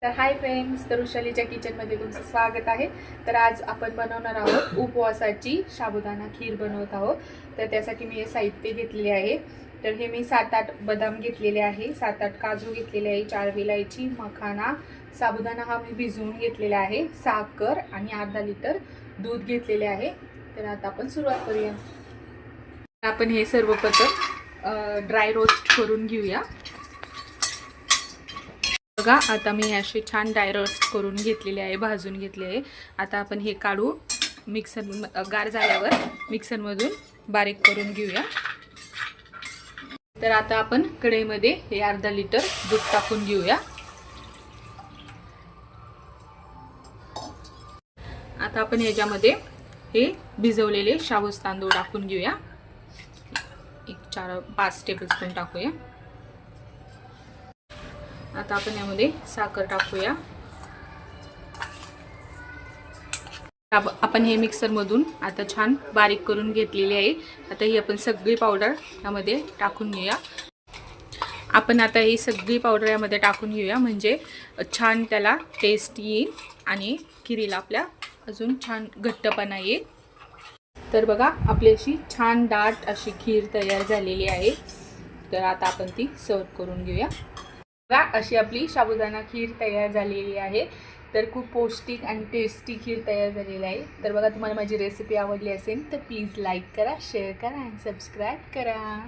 तर hi friends, तर वृषालीच्या किचनमध्ये तुमचं स्वागत आहे. तर आज आपण बनवणार आहोत उपवासाची साबुदाणा खीर बनवत आहोत. तर त्यासाठी मी हे साहित्य घेतलेले आहे. तर हे मी 7-8 बदाम घेतलेले आहे, 7-8 काजू घेतलेले आहे, 4 विलायची, मखाना, साबुदाणा हा मी भिजवून घेतलेला आहे, साखर आणि अर्धा लिटर दूध घेतलेले आहे. तर आता आपण सुरुवात करूया. आपण हे सर्वप्रथम ड्राय रोस्ट करून घेऊया. बघा, आता मी अशी छान ड्राय रोस्ट करून घेतलेले आहे, भाजून घेतले आहे. आता आपण हे काढू मिक्सर गार झाल्यावर मिक्सरमधून बारीक करून घेऊया. तर आता आपण कढईमध्ये हे अर्धा लिटर दूध टाकून घेऊया. आता आपण ह्याच्यामध्ये हे भिजवलेले शाबूज तांदूळ टाकून घेऊया. एक 4-5 टेबलस्पून टाकूया. आता आपण यामध्ये साखर टाकूया. आपण हे मिक्सरमधून आता छान बारीक करून घेतलेली आहे. आता ही आपण सगळी पावडर यामध्ये टाकून घेऊया. आपण आता ही सगळी पावडर यामध्ये टाकून घेऊया, म्हणजे छान त्याला टेस्ट येईल आणि खिरीला आपल्या अजून छान घट्टपणा येईल. तर बघा, आपली अशी छान दाट अशी खीर तयार झालेली आहे. तर आता आपण ती सर्व करून घेऊया. अशी आपली साबुदाणा खीर तयार झालेली आहे. तर खूप पौष्टिक आणि टेस्टी खीर तयार झालेली आहे. तर बघा, तुम्हाला माझी रेसिपी आवडली असेल तर प्लीज लाईक करा, शेअर करा आणि सबस्क्राईब करा.